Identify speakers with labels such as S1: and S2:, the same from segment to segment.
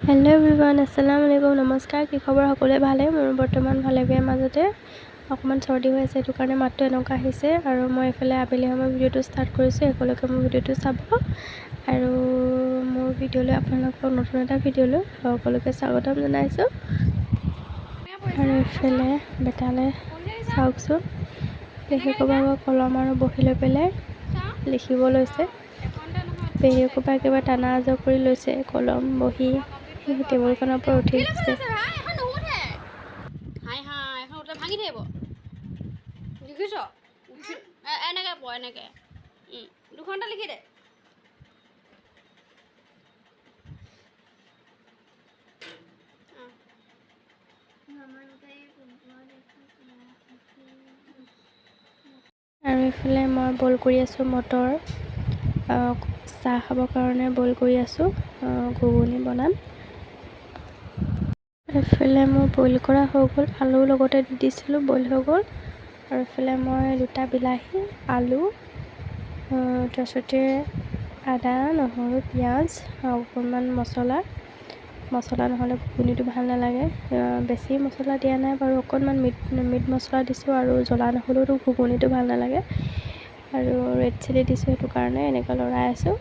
S1: Hello' everyone, আসসালামু আলাইকুম, নমস্কাৰ। কি খবৰ? সকলোৱে ভালে? মোৰ বৰ্তমান ভালে বেয়া মাজতে অকণমান চৰ্দি হৈ আছে, সেইটো কাৰণে মাতটো এনেকুৱা আহিছে। আৰু মই এইফালে আবেলি সময় ভিডিঅ'টো ষ্টাৰ্ট কৰিছোঁ, একেলগে মোৰ ভিডিঅ'টো চাব। আৰু মোৰ ভিডিঅ'লৈ আপোনালোকক নতুন এটা ভিডিঅ'লৈ সকলোকে স্বাগতম জনাইছোঁ। আৰু এইফালে বেটালৈ চাওকচোন, পেহীয়েকৰ কলম আৰু বহি লৈ পেলাই লিখিব লৈছে। পেহীয়েকৰ একেবাৰে টানা আজৰ কৰি লৈছে কলম বহি টেবুলখনৰ পৰা উঠি গৈছে। আৰু এইফালে মই বইল কৰি আছোঁ মটৰ, চাহ খাবৰ কাৰণে বইল কৰি আছোঁ, ঘুগুনি বনাম। এইফালে মোৰ বইল কৰা হৈ গ'ল, আলুৰ লগতে দি দিছিলোঁ, বইল হৈ গ'ল। আৰু এইফালে মই দুটা বিলাহী, আলু, তাৰপিছতে আদা, নহৰু, পিঁয়াজ, অকণমান মছলা নহ'লে ঘুগুনিটো ভাল নালাগে। বেছি মছলা দিয়া নাই বাৰু, অকণমান মিট মছলা দিছোঁ। আৰু জ্বলা নহ'লেওতো ঘুগুনিটো ভাল নালাগে। আৰু ৰেড চিলি দিছোঁ, সেইটো কাৰণে এনেকৈ লৰাই আছোঁ।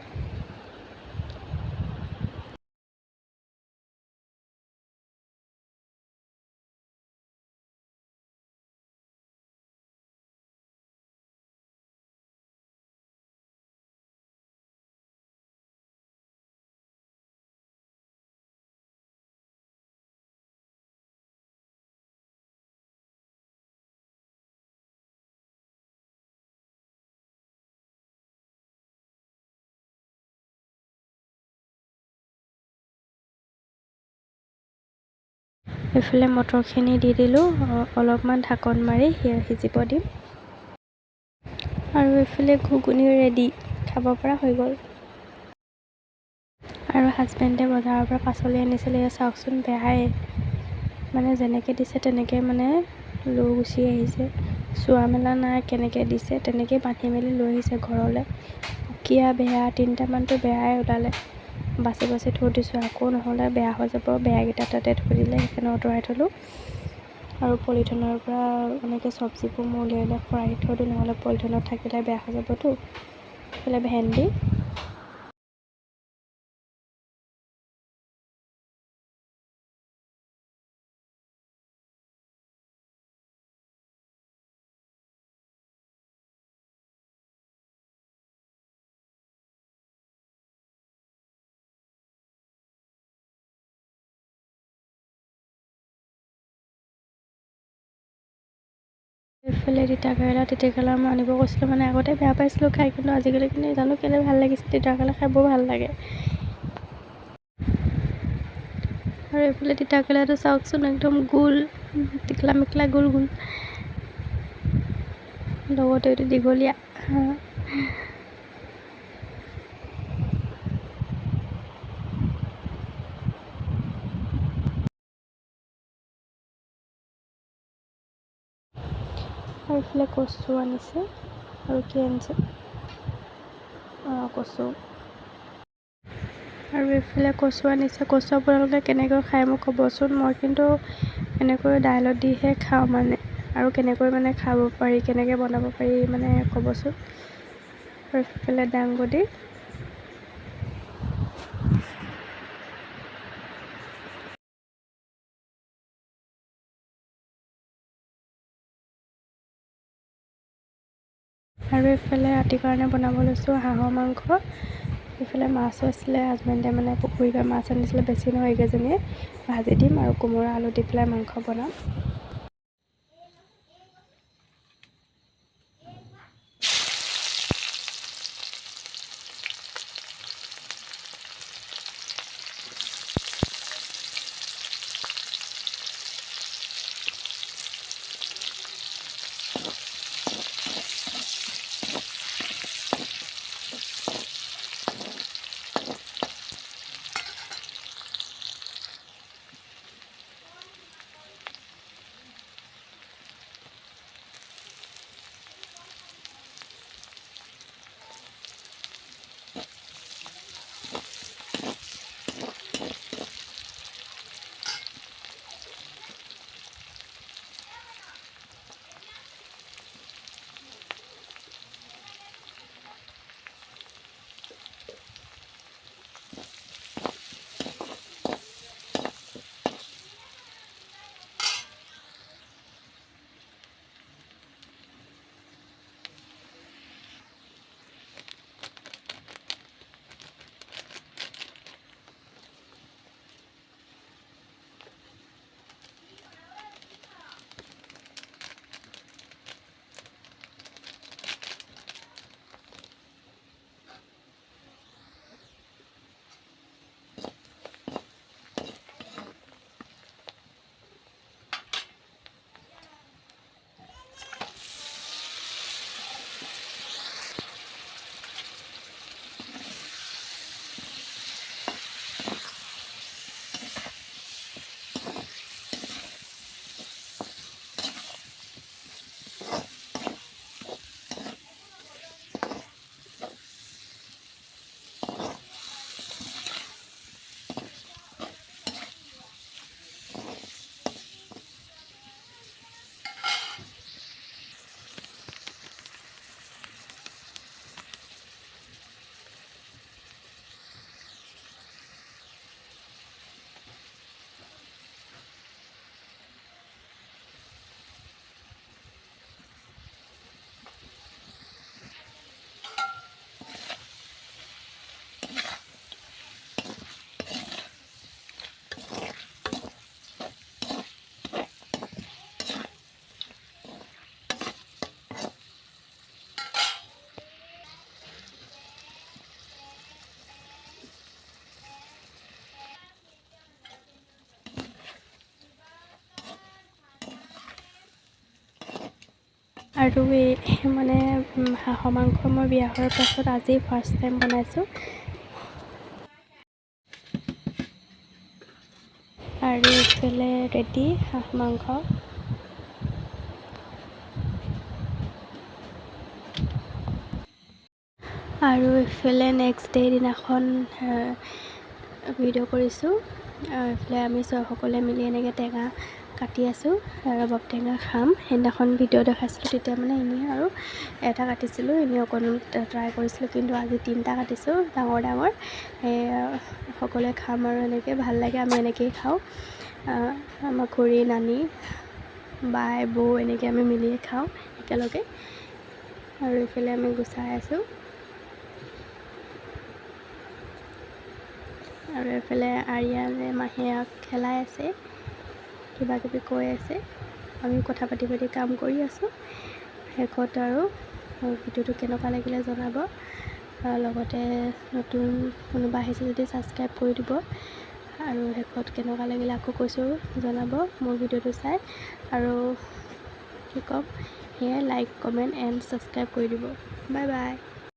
S1: এইফালে মটৰখিনি দি দিলোঁ, অলপমান ঢাকন মাৰি সিজিব দিম। আৰু এইফালে ঘুগুনি ৰেডি, খাব পৰা হৈ গ'ল। আৰু হাজবেণ্ডে বজাৰৰ পৰা পাচলি আনিছিলে, চাওকচোন বেয়াই, মানে যেনেকৈ দিছে তেনেকৈ মানে লৈ গুচি আহিছে। চোৱা মেলা নাই কেনেকৈ দিছে, তেনেকৈ বান্ধি মেলি লৈ আহিছে ঘৰলৈ। পুকীয়া বেয়া, তিনিটামানটো বেয়াই ওলালে। বাছি থৈ দিছোঁ, আকৌ নহ'লে বেয়া হৈ যাব, বেয়াকেইটা তাতে থৈ দিলে, সেইকাৰণে আঁতৰাই থ'লোঁ। আৰু পলিথিনৰ পৰা এনেকৈ চব্জিবোৰ মই উলিয়াই ভৰাই থৈ দিওঁ, নহ'লে পলিথিনত থাকিলে বেয়া হৈ যাবতো। এইফালে ভেন্দি, এইফালে তিতাকেৰেলা মই আনিব কৈছিলোঁ, মানে আগতে বেয়া পাইছিলোঁ খাই, কিন্তু আজিকালি কিন্তু জানো কেলৈ ভাল লাগিছে, তিতাকেৰেলা খাই বৰ ভাল লাগে। আৰু এইফালে তিতাকেৰেলাটো চাওকচোন, একদম গোল, টিকলা মিকলা গোল লগতে এইটো দীঘলীয়া। আৰু এইফালে কচু আনিছে, আৰু কি আনিছে, কচু। আৰু এইফালে কচু আনিছে। কচু আপোনালোকে কেনেকৈ খায় মোক ক'বচোন। মই কিন্তু এনেকৈ দাইলত দিহে খাওঁ মানে, আৰু কেনেকৈ মানে খাব পাৰি, কেনেকৈ বনাব পাৰি মানে ক'বচোন। আৰু এইফালে দাংবডি, আৰু এইফালে ৰাতিৰ কাৰণে বনাব লৈছোঁ হাঁহৰ মাংস। এইফালে মাছো আছিলে, হাজবেণ্ডে মানে পুখুৰীৰ পৰা মাছ আনিছিলে, বেছি নহয় এইকেইজনীয়ে ভাজি দিম, আৰু কোমোৰা আলু দি পেলাই মাংস বনাম। আৰু এই মানে হাঁহৰ মাংস মই বিয়া হোৱাৰ পাছত আজি ফাৰ্ষ্ট টাইম বনাইছোঁ। আৰু এইফালে ৰেডি হাঁহ মাংস। আৰু এইফালে নেক্সট ডে দিনাখন ভিডিঅ' কৰিছোঁ। আৰু এইফালে আমি সকলোৱে মিলি এনেকৈ টেঙা কাটি আছোঁ, ৰবাব টেঙা খাম। সেইদিনাখন ভিডিঅ' দেখাইছিলোঁ, তেতিয়া মানে এনেই আৰু এটা কাটিছিলোঁ, এনেই অকণ ট্ৰাই কৰিছিলোঁ, কিন্তু আজি 3টা কাটিছোঁ ডাঙৰ ডাঙৰ। সকলোৱে খাম আৰু এনেকৈ ভাল লাগে, আমি এনেকৈয়ে খাওঁ। আমাৰ খুৰী, নানী, বাই, বৌ এনেকৈ আমি মিলিয়ে খাওঁ একেলগে। আৰু এইফালে আমি গুচাই আছোঁ। আৰু এইফালে আৰিয়ানে মাহীয়েক খেলাই আছে, কিবা কিবি কৈ আছে, আমি কথা পাতি পাতি কাম কৰি আছোঁ। শেষত আৰু ভিডিঅ'টো কেনেকুৱা লাগিলে জনাব। লগতে নতুন কোনোবা আহিছে যদি ছাবস্ক্ৰাইব কৰি দিব। আৰু শেষত কেনেকুৱা লাগিলে আকৌ কৈছোঁ জনাব মোৰ ভিডিঅ'টো চাই। আৰু কি ক'ম, সেয়াই লাইক, কমেণ্ট এণ্ড ছাবস্ক্ৰাইব কৰি দিব। Bye bye.